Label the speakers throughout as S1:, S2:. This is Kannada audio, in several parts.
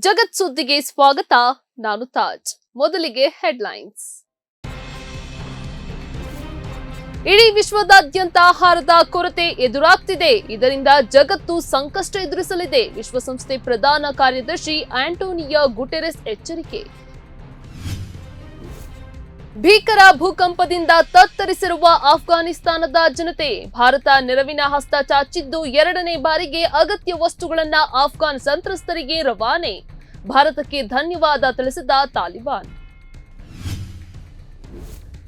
S1: ಜಗತ್ ಸುದ್ದಿಗೆ ಸ್ವಾಗತ. ನಾನು ತಾಜ್. ಮೊದಲಿಗೆ ಹೆಡ್ಲೈನ್ಸ್. ಇಡೀ ವಿಶ್ವದಾದ್ಯಂತ ಆಹಾರದ ಕೊರತೆ ಎದುರಾಗ್ತಿದೆ. ಇದರಿಂದ ಜಗತ್ತು ಸಂಕಷ್ಟ ಎದುರಿಸಲಿದೆ. ವಿಶ್ವಸಂಸ್ಥೆ ಪ್ರಧಾನ ಕಾರ್ಯದರ್ಶಿ ಆಂಟೋನಿಯೋ ಗುಟೆರೆಸ್ ಎಚ್ಚರಿಕೆ. ಭೀಕರ ಭೂಕಂಪದಿಂದ ತತ್ತರಿಸಿರುವ ಅಫ್ಘಾನಿಸ್ತಾನದ ಜನತೆ. ಭಾರತ ನೆರವಿನ ಹಸ್ತ ಚಾಚಿದ್ದು, ಎರಡನೇ ಬಾರಿಗೆ ಅಗತ್ಯ ವಸ್ತುಗಳನ್ನ ಅಫ್ಘಾನ್ ಸಂತ್ರಸ್ತರಿಗೆ ರವಾನೆ. ಭಾರತಕ್ಕೆ ಧನ್ಯವಾದ ತಿಳಿಸಿದ ತಾಲಿಬಾನ್.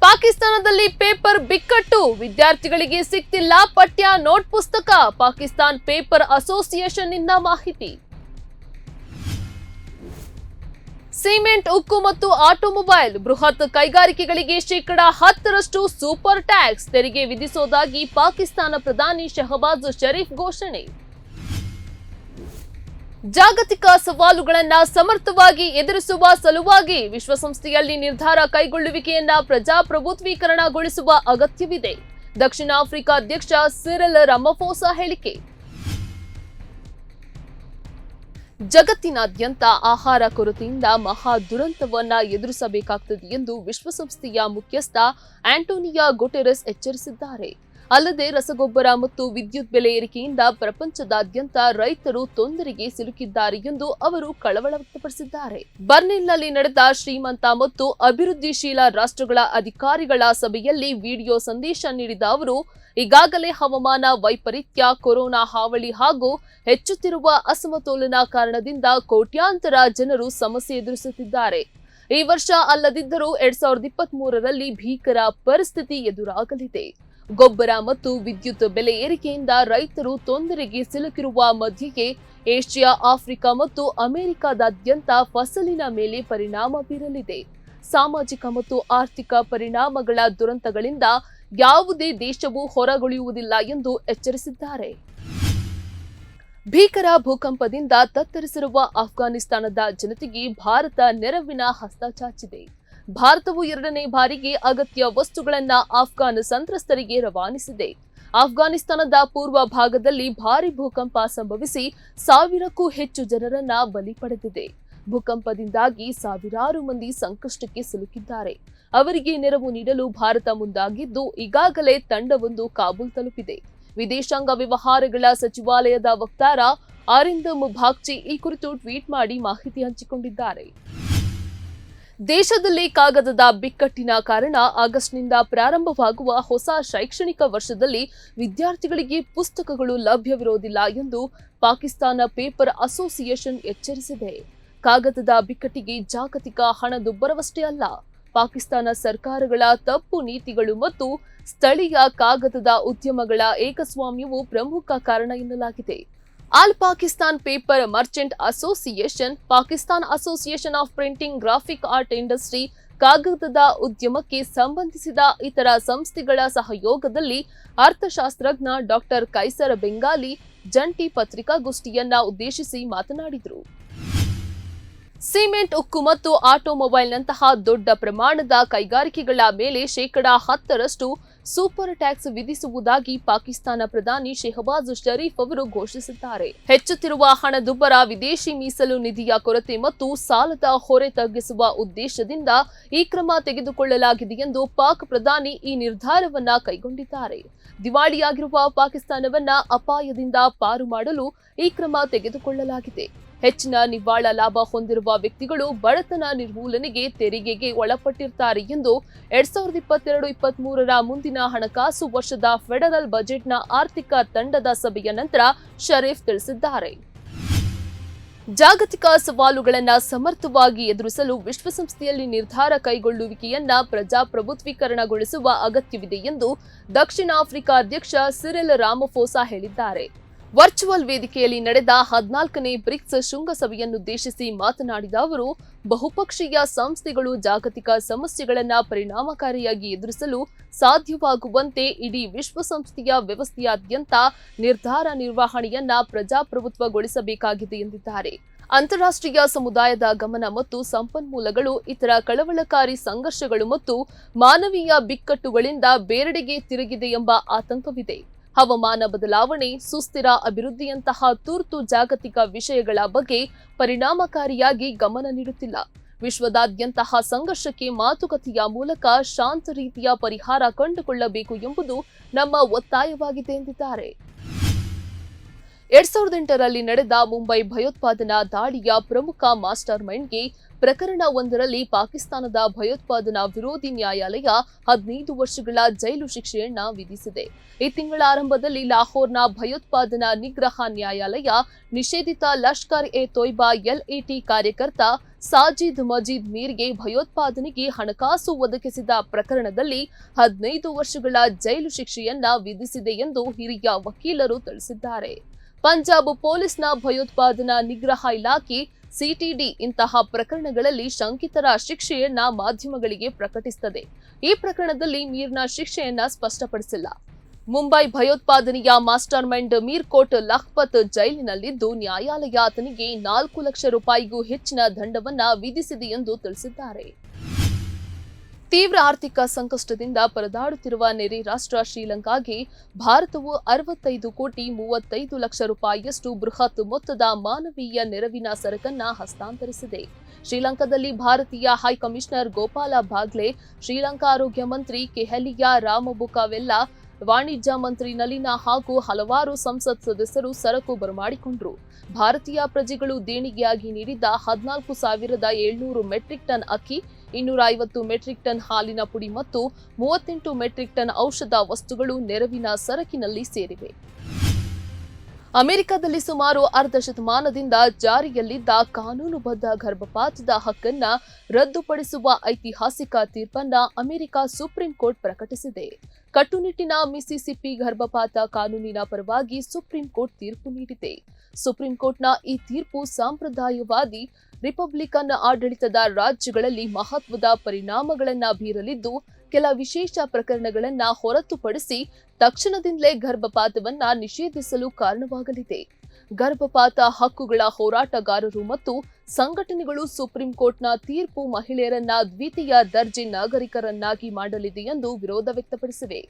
S1: ಪಾಕಿಸ್ತಾನದಲ್ಲಿ ಪೇಪರ್ ಬಿಕ್ಕಟ್ಟು. ವಿದ್ಯಾರ್ಥಿಗಳಿಗೆ ಸಿಗ್ತಿಲ್ಲ ಪಠ್ಯ ನೋಟ್ ಪುಸ್ತಕ. ಪಾಕಿಸ್ತಾನ್ ಪೇಪರ್ ಅಸೋಸಿಯೇಷನ್ ನಿಂದ ಮಾಹಿತಿ. ಸಿಮೆಂಟ್, ಉಕ್ಕು ಮತ್ತು ಆಟೋಮೊಬೈಲ್ ಬೃಹತ್ ಕೈಗಾರಿಕೆಗಳಿಗೆ ಶೇಕಡಾ 10% ಸೂಪರ್ ಟ್ಯಾಕ್ಸ್ ತೆರಿಗೆ ವಿಧಿಸೋದಾಗಿ ಪಾಕಿಸ್ತಾನ ಪ್ರಧಾನಿ ಶಹಬಾಜ್ ಶರೀಫ್ ಘೋಷಣೆ. ಜಾಗತಿಕ ಸವಾಲುಗಳನ್ನು ಸಮರ್ಥವಾಗಿ ಎದುರಿಸುವ ಸಲುವಾಗಿ ವಿಶ್ವಸಂಸ್ಥೆಯಲ್ಲಿ ನಿರ್ಧಾರ ಕೈಗೊಳ್ಳುವಿಕೆಯನ್ನ ಪ್ರಜಾಪ್ರಭುತ್ವೀಕರಣಗೊಳಿಸುವ ಅಗತ್ಯವಿದೆ. ದಕ್ಷಿಣ ಆಫ್ರಿಕಾ ಅಧ್ಯಕ್ಷ ಸಿರಿಲ್ ರಾಮಫೋಸಾ ಹೇಳಿಕೆ. ಜಗತ್ತಿನಾದ್ಯಂತ ಆಹಾರ ಕೊರತೆಯಿಂದ ಮಹಾ ದುರಂತವನ್ನ ಎದುರಿಸಬೇಕಾಗುತ್ತದೆ ಎಂದು ವಿಶ್ವಸಂಸ್ಥೆಯ ಮುಖ್ಯಸ್ಥ ಆಂಟೋನಿಯೋ ಗುಟೆರೆಸ್ ಎಚ್ಚರಿಸಿದ್ದಾರೆ. ಅಲ್ಲದೆ ರಸಗೊಬ್ಬರ ಮತ್ತು ವಿದ್ಯುತ್ ಬೆಲೆ ಏರಿಕೆಯಿಂದ ಪ್ರಪಂಚದಾದ್ಯಂತ ರೈತರು ತೊಂದರೆಗೆ ಸಿಲುಕಿದ್ದಾರೆ ಎಂದು ಅವರು ಕಳವಳ ವ್ಯಕ್ತಪಡಿಸಿದ್ದಾರೆ. ಬರ್ಲಿನ್ನಲ್ಲಿ ನಡೆದ ಶ್ರೀಮಂತ ಮತ್ತು ಅಭಿವೃದ್ಧಿಶೀಲ ರಾಷ್ಟ್ರಗಳ ಅಧಿಕಾರಿಗಳ ಸಭೆಯಲ್ಲಿ ವಿಡಿಯೋ ಸಂದೇಶ ನೀಡಿದ ಅವರು, ಈಗಾಗಲೇ ಹವಾಮಾನ ವೈಪರೀತ್ಯ, ಕೊರೋನಾ ಹಾವಳಿ ಹಾಗೂ ಹೆಚ್ಚುತ್ತಿರುವ ಅಸಮತೋಲನ ಕಾರಣದಿಂದ ಕೋಟ್ಯಾಂತರ ಜನರು ಸಮಸ್ಯೆ ಎದುರಿಸುತ್ತಿದ್ದಾರೆ. ಈ ವರ್ಷ ಅಲ್ಲದಿದ್ದರೂ 2023ರಲ್ಲಿ ಭೀಕರ ಪರಿಸ್ಥಿತಿ ಎದುರಾಗಲಿದೆ. ಗೊಬ್ಬರ ಮತ್ತು ವಿದ್ಯುತ್ ಬೆಲೆ ಏರಿಕೆಯಿಂದ ರೈತರು ತೊಂದರೆಗೆ ಸಿಲುಕಿರುವ ಮಧ್ಯೆಯೇ ಏಷ್ಯಾ, ಆಫ್ರಿಕಾ ಮತ್ತು ಅಮೆರಿಕದಾದ್ಯಂತ ಫಸಲಿನ ಮೇಲೆ ಪರಿಣಾಮ ಬೀರಲಿದೆ. ಸಾಮಾಜಿಕ ಮತ್ತು ಆರ್ಥಿಕ ಪರಿಣಾಮಗಳ ದುರಂತಗಳಿಂದ ಯಾವುದೇ ದೇಶವೂ ಹೊರಗುಳಿಯುವುದಿಲ್ಲ ಎಂದು ಎಚ್ಚರಿಸಿದ್ದಾರೆ. ಭೀಕರ ಭೂಕಂಪದಿಂದ ತತ್ತರಿಸಿರುವ ಅಫ್ಘಾನಿಸ್ತಾನದ ಜನತೆಗೆ ಭಾರತ ನೆರವಿನ ಹಸ್ತ ಚಾಚಿದೆ. ಭಾರತವು ಎರಡನೇ ಬಾರಿಗೆ ಅಗತ್ಯ ವಸ್ತುಗಳನ್ನ ಅಫ್ಘಾನ್ ಸಂತ್ರಸ್ತರಿಗೆ ರವಾನಿಸಿದೆ. ಅಫ್ಘಾನಿಸ್ತಾನದ ಪೂರ್ವ ಭಾಗದಲ್ಲಿ ಭಾರಿ ಭೂಕಂಪ ಸಂಭವಿಸಿ 1000ಕ್ಕೂ ಹೆಚ್ಚು ಜನರನ್ನ ಬಲಿ ಪಡೆದಿದೆ. ಭೂಕಂಪದಿಂದಾಗಿ ಸಾವಿರಾರು ಮಂದಿ ಸಂಕಷ್ಟಕ್ಕೆ ಸಿಲುಕಿದ್ದಾರೆ. ಅವರಿಗೆ ನೆರವು ನೀಡಲು ಭಾರತ ಮುಂದಾಗಿದ್ದು, ಈಗಾಗಲೇ ತಂಡವೊಂದು ಕಾಬೂಲ್ ತಲುಪಿದೆ. ವಿದೇಶಾಂಗ ವ್ಯವಹಾರಗಳ ಸಚಿವಾಲಯದ ವಕ್ತಾರ ಅರಿಂದಮ್ ಬಾಗ್ಚಿ ಈ ಕುರಿತು ಟ್ವೀಟ್ ಮಾಡಿ ಮಾಹಿತಿ ಹಂಚಿಕೊಂಡಿದ್ದಾರೆ. ದೇಶದಲ್ಲಿ ಕಾಗದದ ಬಿಕ್ಕಟ್ಟಿನ ಕಾರಣ ಆಗಸ್ಟ್ನಿಂದ ಪ್ರಾರಂಭವಾಗುವ ಹೊಸ ಶೈಕ್ಷಣಿಕ ವರ್ಷದಲ್ಲಿ ವಿದ್ಯಾರ್ಥಿಗಳಿಗೆ ಪುಸ್ತಕಗಳು ಲಭ್ಯವಿರುವುದಿಲ್ಲ ಎಂದು ಪಾಕಿಸ್ತಾನ ಪೇಪರ್ ಅಸೋಸಿಯೇಷನ್ ಎಚ್ಚರಿಸಿದೆ. ಕಾಗದದ ಬಿಕ್ಕಟ್ಟಿಗೆ ಜಾಗತಿಕ ಹಣದುಬ್ಬರವಷ್ಟೇ ಅಲ್ಲ, ಪಾಕಿಸ್ತಾನ ಸರ್ಕಾರಗಳ ತಪ್ಪು ನೀತಿಗಳು ಮತ್ತು ಸ್ಥಳೀಯ ಕಾಗದದ ಉದ್ಯಮಗಳ ಏಕಸ್ವಾಮ್ಯವು ಪ್ರಮುಖ ಕಾರಣ ಎನ್ನಲಾಗಿದೆ. All Pakistan paper Merchant association, Pakistan association of printing graphic art industry, ಕಾಗದದ ಉದ್ಯಮಕ್ಕೆ ಸಂಬಂಧಿಸಿದ ಇತರ ಸಂಸ್ಥೆಗಳ ಸಹಯೋಗದಲ್ಲಿ ಅರ್ಥಶಾಸ್ತ್ರಜ್ಞ ಡಾಕ್ಟರ್ ಕೈಸರ್ ಬೆಂಗಾಲಿ ಜಂಟಿ ಪತ್ರಿಕಾಗೋಷ್ಠಿಯನ್ನ ಉದ್ದೇಶಿಸಿ ಮಾತನಾಡಿದರು. ಸಿಮೆಂಟ್, ಉಕ್ಕು ಮತ್ತು ಆಟೋಮೊಬೈಲ್ನಂತಹ ದೊಡ್ಡ ಪ್ರಮಾಣದ ಕೈಗಾರಿಕೆಗಳ ಮೇಲೆ ಶೇಕಡಾ 10% ಸೂಪರ್ ಟ್ಯಾಕ್ಸ್ ವಿಧಿಸುವುದಾಗಿ ಪಾಕಿಸ್ತಾನ ಪ್ರಧಾನಿ ಶಹಬಾಜ್ ಶರೀಫ್ ಅವರು ಘೋಷಿಸಿದ್ದಾರೆ. ಹೆಚ್ಚುತ್ತಿರುವ ಹಣದುಬ್ಬರ, ವಿದೇಶಿ ಮೀಸಲು ನಿಧಿಯ ಕೊರತೆ ಮತ್ತು ಸಾಲದ ಹೊರೆ ತಗ್ಗಿಸುವ ಉದ್ದೇಶದಿಂದ ಈ ಕ್ರಮ ತೆಗೆದುಕೊಳ್ಳಲಾಗಿದೆ ಎಂದು ಪಾಕ್ ಪ್ರಧಾನಿ ಈ ನಿರ್ಧಾರವನ್ನ ಕೈಗೊಂಡಿದ್ದಾರೆ. ದಿವಾಳಿಯಾಗಿರುವ ಪಾಕಿಸ್ತಾನವನ್ನ ಅಪಾಯದಿಂದ ಪಾರು ಮಾಡಲು ಈ ಕ್ರಮ ತೆಗೆದುಕೊಳ್ಳಲಾಗಿದೆ. ಹೆಚ್ಚಿನ ನಿವ್ವಳ ಲಾಭ ಹೊಂದಿರುವ ವ್ಯಕ್ತಿಗಳು ಬಡತನ ನಿರ್ಮೂಲನೆಗೆ ತೆರಿಗೆಗೆ ಒಳಪಟ್ಟಿರ್ತಾರೆ ಎಂದು 2022-23ರ ಮುಂದಿನ ಹಣಕಾಸು ವರ್ಷದ ಫೆಡರಲ್ ಬಜೆಟ್ನ ಆರ್ಥಿಕ ತಂಡದ ಸಭೆಯ ನಂತರ ಶರೀಫ್ ತಿಳಿಸಿದ್ದಾರೆ. ಜಾಗತಿಕ ಸವಾಲುಗಳನ್ನು ಸಮರ್ಥವಾಗಿ ಎದುರಿಸಲು ವಿಶ್ವಸಂಸ್ಥೆಯಲ್ಲಿ ನಿರ್ಧಾರ ಕೈಗೊಳ್ಳುವಿಕೆಯನ್ನ ಪ್ರಜಾಪ್ರಭುತ್ವೀಕರಣಗೊಳಿಸುವ ಅಗತ್ಯವಿದೆ ಎಂದು ದಕ್ಷಿಣ ಆಫ್ರಿಕಾ ಅಧ್ಯಕ್ಷ ಸಿರಿಲ್ ರಾಮಫೋಸಾ ಹೇಳಿದ್ದಾರೆ. ವರ್ಚುವಲ್ ವೇದಿಕೆಯಲ್ಲಿ ನಡೆದ 14ನೇ ಬ್ರಿಕ್ಸ್ ಶೃಂಗಸಭೆಯನ್ನುದ್ದೇಶಿಸಿ ಮಾತನಾಡಿದ ಅವರು, ಬಹುಪಕ್ಷೀಯ ಸಂಸ್ಥೆಗಳು ಜಾಗತಿಕ ಸಮಸ್ಯೆಗಳನ್ನು ಪರಿಣಾಮಕಾರಿಯಾಗಿ ಎದುರಿಸಲು ಸಾಧ್ಯವಾಗುವಂತೆ ಇಡೀ ವಿಶ್ವಸಂಸ್ಥೆಯ ವ್ಯವಸ್ಥೆಯಾದ್ಯಂತ ನಿರ್ಧಾರ ನಿರ್ವಹಣೆಯನ್ನ ಪ್ರಜಾಪ್ರಭುತ್ವಗೊಳಿಸಬೇಕಾಗಿದೆ ಎಂದಿದ್ದಾರೆ. ಅಂತಾರಾಷ್ಟ್ರೀಯ ಸಮುದಾಯದ ಗಮನ ಮತ್ತು ಸಂಪನ್ಮೂಲಗಳು ಇತರ ಕಳವಳಕಾರಿ ಸಂಘರ್ಷಗಳು ಮತ್ತು ಮಾನವೀಯ ಬಿಕ್ಕಟ್ಟುಗಳಿಂದ ಬೇರೆಡೆಗೆ ತಿರುಗಿದೆ ಎಂಬ ಆತಂಕವಿದೆ. ಹವಾಮಾನ ಬದಲಾವಣೆ, ಸುಸ್ಥಿರ ಅಭಿವೃದ್ಧಿಯಂತಹ ತುರ್ತು ಜಾಗತಿಕ ವಿಷಯಗಳ ಬಗ್ಗೆ ಪರಿಣಾಮಕಾರಿಯಾಗಿ ಗಮನ ನೀಡುತ್ತಿಲ್ಲ. ವಿಶ್ವದಾದ್ಯಂತಹ ಸಂಘರ್ಷಕ್ಕೆ ಮಾತುಕತೆಯ ಮೂಲಕ ಶಾಂತ ರೀತಿಯ ಪರಿಹಾರ ಕಂಡುಕೊಳ್ಳಬೇಕು ಎಂಬುದು ನಮ್ಮ ಒತ್ತಾಯವಾಗಿದೆ ಎಂದಿದ್ದಾರೆ. 2008ರಲ್ಲಿ ನಡೆದ ಮುಂಬೈ ಭಯೋತ್ಪಾದನಾ ದಾಳಿಯ ಪ್ರಮುಖ ಮಾಸ್ಟರ್ ಮೈಂಡ್ಗೆ ಪ್ರಕರಣವೊಂದರಲ್ಲಿ ಪಾಕಿಸ್ತಾನದ ಭಯೋತ್ಪಾದನಾ ವಿರೋಧಿ ನ್ಯಾಯಾಲಯ 15 ವರ್ಷಗಳ ಜೈಲು ಶಿಕ್ಷೆಯನ್ನ ವಿಧಿಸಿದೆ. ಈ ತಿಂಗಳ ಆರಂಭದಲ್ಲಿ ಲಾಹೋರ್ನ ಭಯೋತ್ಪಾದನಾ ನಿಗ್ರಹ ನ್ಯಾಯಾಲಯ ನಿಷೇಧಿತ ಲಷ್ಕರ್-ಎ-ತೊಯ್ಬಾ LAT ಕಾರ್ಯಕರ್ತ ಸಾಜಿದ್ ಮಜೀದ್ ಮೀರ್ಗೆ ಭಯೋತ್ಪಾದನೆಗೆ ಹಣಕಾಸು ಒದಗಿಸಿದ ಪ್ರಕರಣದಲ್ಲಿ 15 ವರ್ಷಗಳ ಜೈಲು ಶಿಕ್ಷೆಯನ್ನ ವಿಧಿಸಿದೆ ಎಂದು ಹಿರಿಯ ವಕೀಲರು ತಿಳಿಸಿದ್ದಾರೆ. ಪಂಜಾಬ್ ಪೊಲೀಸ್ನ ಭಯೋತ್ಪಾದನಾ ನಿಗ್ರಹ ಇಲಾಖೆ CTD ಇಂತಹ ಪ್ರಕರಣಗಳಲ್ಲಿ ಶಂಕಿತರ ಶಿಕ್ಷೆಯನ್ನ ಮಾಧ್ಯಮಗಳಿಗೆ ಪ್ರಕಟಿಸುತ್ತದೆ. ಈ ಪ್ರಕರಣದಲ್ಲಿ ಮೀರ್ನ ಶಿಕ್ಷೆಯನ್ನ ಸ್ಪಷ್ಟಪಡಿಸಿಲ್ಲ. ಮುಂಬೈ ಭಯೋತ್ಪಾದನೆಯ master mind Mir coat Lakhpat ಜೈಲಿನಲ್ಲಿದ್ದು ನ್ಯಾಯಾಲಯ ಆತನಿಗೆ 4 ಲಕ್ಷ ರೂಪಾಯಿಗೂ ಹೆಚ್ಚಿನ ದಂಡವನ್ನ ವಿಧಿಸಿದೆ ಎಂದು ತಿಳಿಸಿದ್ದಾರೆ. ತೀವ್ರ ಆರ್ಥಿಕ ಸಂಕಷ್ಟದಿಂದ ಪರದಾಡುತ್ತಿರುವ ನೆರೆ ರಾಷ್ಟ್ರ ಶ್ರೀಲಂಕಾಗೆ ಭಾರತವು 65 ಕೋಟಿ 35 ಲಕ್ಷ ರೂಪಾಯಿಯಷ್ಟು ಬೃಹತ್ ಮೊತ್ತದ ಮಾನವೀಯ ನೆರವಿನ ಸರಕನ್ನ ಹಸ್ತಾಂತರಿಸಿದೆ. ಶ್ರೀಲಂಕಾದಲ್ಲಿ ಭಾರತೀಯ ಹೈಕಮಿಷನರ್ ಗೋಪಾಲ ಬಾಗ್ಲೆ, ಶ್ರೀಲಂಕಾ ಆರೋಗ್ಯ ಮಂತ್ರಿ ಕೆಹಲಿಯಾ ರಾಮಬುಕಾವೆಲ್ಲ, ವಾಣಿಜ್ಯ ಮಂತ್ರಿ ನಲಿನಾ ಹಾಗೂ ಹಲವಾರು ಸಂಸತ್ ಸದಸ್ಯರು ಸರಕು ಬರಮಾಡಿಕೊಂಡರು. ಭಾರತೀಯ ಪ್ರಜೆಗಳು ದೇಣಿಗೆಯಾಗಿ ನೀಡಿದ್ದ 14,700 ಮೆಟ್ರಿಕ್ ಟನ್ ಅಕ್ಕಿ, 250 ಮೆಟ್ರಿಕ್ ಟನ್ ಹಾಲಿನ ಪುಡಿ ಮತ್ತು 38 ಮೆಟ್ರಿಕ್ ಟನ್ ಔಷಧ ವಸ್ತುಗಳು ನೆರವಿನ ಸರಕಿನಲ್ಲಿ ಸೇರಿವೆ. ಅಮೆರಿಕದಲ್ಲಿ ಸುಮಾರು ಅರ್ಧ ಶತಮಾನದಿಂದ ಜಾರಿಯಲ್ಲಿದ್ದ ಕಾನೂನುಬದ್ಧ ಗರ್ಭಪಾತದ ಹಕ್ಕನ್ನ ರದ್ದುಪಡಿಸುವ ಐತಿಹಾಸಿಕ ತೀರ್ಪನ್ನ ಅಮೆರಿಕ ಸುಪ್ರೀಂ ಕೋರ್ಟ್ ಪ್ರಕಟಿಸಿದೆ. ಕಟ್ಟುನಿಟ್ಟಿನ ಮಿಸಿಸಿಪ್ಪಿ ಗರ್ಭಪಾತ ಕಾನೂನಿನ ಪರವಾಗಿ ಸುಪ್ರೀಂ ಕೋರ್ಟ್ ತೀರ್ಪು ನೀಡಿದೆ. ಸುಪ್ರೀಂ ಕೋರ್ಟ್ನ ಈ ತೀರ್ಪು ಸಾಂಪ್ರದಾಯವಾದಿ ರಿಪಬ್ಲಿಕನ್ ಆಡಳಿತದ ರಾಜ್ಯಗಳಲ್ಲಿ ಮಹತ್ವದ ಪರಿಣಾಮಗಳನ್ನ ಬೀರಲಿದ್ದು, ಕೆಲ ವಿಶೇಷ ಪ್ರಕರಣಗಳನ್ನ ಹೊರತುಪಡಿಸಿ ತಕ್ಷಣದಿಂದಲೇ ಗರ್ಭಪಾತವನ್ನ ನಿಷೇಧಿಸಲು ಕಾರಣವಾಗಲಿದೆ. ಗರ್ಭಪಾತ ಹಕ್ಕುಗಳ ಹೋರಾಟಗಾರರು ಮತ್ತು ಸಂಘಟನೆಗಳು ಸುಪ್ರೀಂ ಕೋರ್ಟ್ನ ತೀರ್ಪು ಮಹಿಳೆಯರನ್ನ ದ್ವಿತೀಯ ದರ್ಜೆ ನಾಗರಿಕರನ್ನಾಗಿ ಮಾಡಲಿದೆ ಎಂದು ವಿರೋಧ ವ್ಯಕ್ತಪಡಿಸಿವೆ.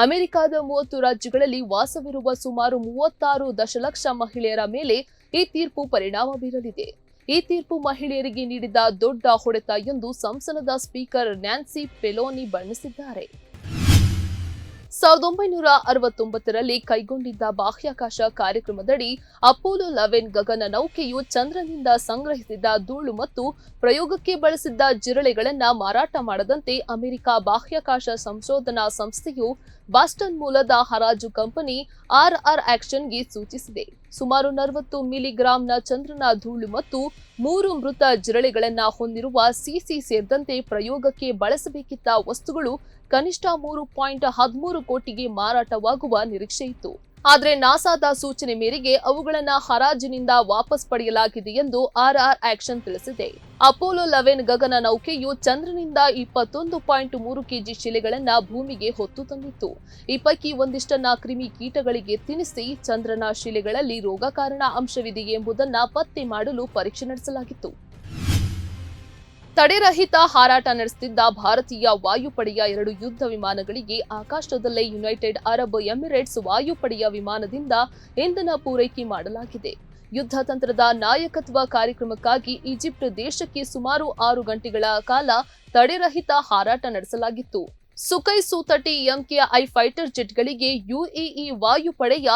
S1: ಅಮೆರಿಕದ 30 ರಾಜ್ಯಗಳಲ್ಲಿ ವಾಸವಿರುವ ಸುಮಾರು 36 ದಶಲಕ್ಷ ಮಹಿಳೆಯರ ಮೇಲೆ ಈ ತೀರ್ಪು ಪರಿಣಾಮ ಬೀರಲಿದೆ. ಈ ತೀರ್ಪು ಮಹಿಳೆಯರಿಗೆ ನೀಡಿದ ದೊಡ್ಡ ಹೊಡೆತ ಎಂದು ಸಂಸದದ ಸ್ಪೀಕರ್ ನ್ಯಾನ್ಸಿ ಪೆಲೋನಿ ಬಣ್ಣಿಸಿದ್ದಾರೆ. 1969ರಲ್ಲಿ ಕೈಗೊಂಡಿದ್ದ ಬಾಹ್ಯಾಕಾಶ ಕಾರ್ಯಕ್ರಮದಡಿ ಅಪೋಲೋ 11 ಗಗನ ನೌಕೆಯು ಚಂದ್ರನಿಂದ ಸಂಗ್ರಹಿಸಿದ ಧೂಳು ಮತ್ತು ಪ್ರಯೋಗಕ್ಕೆ ಬಳಸಿದ್ದ ಜಿರಳೆಗಳನ್ನ ಮಾರಾಟ ಮಾಡದಂತೆ ಅಮೆರಿಕ ಬಾಹ್ಯಾಕಾಶ ಸಂಶೋಧನಾ ಸಂಸ್ಥೆಯು ಬಾಸ್ಟನ್ ಮೂಲದ ಹರಾಜು ಕಂಪನಿ RR ಆಕ್ಷನ್ಗೆ ಸೂಚಿಸಿದೆ. ಸುಮಾರು 40 ಮಿಲಿಗ್ರಾಂನ ಚಂದ್ರನ ಧೂಳು ಮತ್ತು 3 ಮೃತ ಜಿರಳೆಗಳನ್ನ ಹೊಂದಿರುವ CC ಸೇರಿದಂತೆ ಪ್ರಯೋಗಕ್ಕೆ ಬಳಸಬೇಕಿದ್ದ ವಸ್ತುಗಳು ಕನಿಷ್ಠ 3.13 ಕೋಟಿಗೆ ಮಾರಾಟವಾಗುವ ನಿರೀಕ್ಷೆಯಿತ್ತು. ಆದರೆ ನಾಸಾದ ಸೂಚನೆ ಮೇರೆಗೆ ಅವುಗಳನ್ನು ಹರಾಜಿನಿಂದ ವಾಪಸ್ ಪಡೆಯಲಾಗಿದೆ ಎಂದು RR ಆಕ್ಷನ್ ತಿಳಿಸಿದೆ. ಅಪೋಲೋ 11 ಗಗನ ನೌಕೆಯು ಚಂದ್ರನಿಂದ 21.3 ಕೆಜಿ ಶಿಲೆಗಳನ್ನು ಭೂಮಿಗೆ ಹೊತ್ತು ತಂದಿತ್ತು. ಈ ಪೈಕಿ ಒಂದಿಷ್ಟನ್ನ ಕ್ರಿಮಿ ಕೀಟಗಳಿಗೆ ತಿನ್ನಿಸಿ ಚಂದ್ರನ ಶಿಲೆಗಳಲ್ಲಿ ರೋಗಕಾರಣ ಅಂಶವಿದೆಯೇ ಎಂಬುದನ್ನು ಪತ್ತೆ ಮಾಡಲು ಪರೀಕ್ಷೆ ನಡೆಸಲಾಗಿತ್ತು. ತಡೆರಹಿತ ಹಾರಾಟ ನಡೆಸುತ್ತಿದ್ದ ಭಾರತೀಯ ವಾಯುಪಡೆಯ 2 ಯುದ್ಧ ವಿಮಾನಗಳಿಗೆ ಆಕಾಶದಲ್ಲೇ ಯುನೈಟೆಡ್ ಅರಬ್ ಎಮಿರೇಟ್ಸ್ ವಾಯುಪಡೆಯ ವಿಮಾನದಿಂದ ಇಂಧನ ಪೂರೈಕೆ ಮಾಡಲಾಗಿದೆ. ಯುದ್ಧ ತಂತ್ರದ ನಾಯಕತ್ವ ಕಾರ್ಯಕ್ರಮಕ್ಕಾಗಿ ಈಜಿಪ್ಟ್ ದೇಶಕ್ಕೆ ಸುಮಾರು 6 ಗಂಟೆಗಳ ಕಾಲ ತಡೆರಹಿತ ಹಾರಾಟ ನಡೆಸಲಾಗಿತ್ತು. ಸುಖೈ ಸು-30 MKI ಫೈಟರ್ ಜೆಟ್ಗಳಿಗೆ UAE ವಾಯುಪಡೆಯ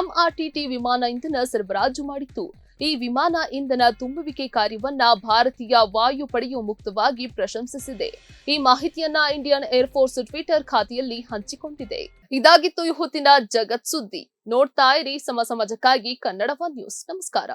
S1: MRTT ವಿಮಾನ ಇಂಧನ ಸರಬರಾಜು ಮಾಡಿತ್ತು. ಈ ವಿಮಾನ ಇಂಧನ ತುಂಬುವಿಕೆ ಕಾರ್ಯವನ್ನ ಭಾರತೀಯ ವಾಯುಪಡೆಯು ಮುಕ್ತವಾಗಿ ಪ್ರಶಂಸಿಸಿದೆ. ಈ ಮಾಹಿತಿಯನ್ನ ಇಂಡಿಯನ್ ಏರ್ಫೋರ್ಸ್ ಟ್ವಿಟರ್ ಖಾತೆಯಲ್ಲಿ ಹಂಚಿಕೊಂಡಿದೆ. ಇದಾಗಿತ್ತು ಈ ಹೊತ್ತಿನ ಜಗತ್ ಸುದ್ದಿ. ನೋಡ್ತಾ ಇರಿ ಸಮಾಜಕ್ಕಾಗಿ ಕನ್ನಡ ಒನ್ ನ್ಯೂಸ್. ನಮಸ್ಕಾರ.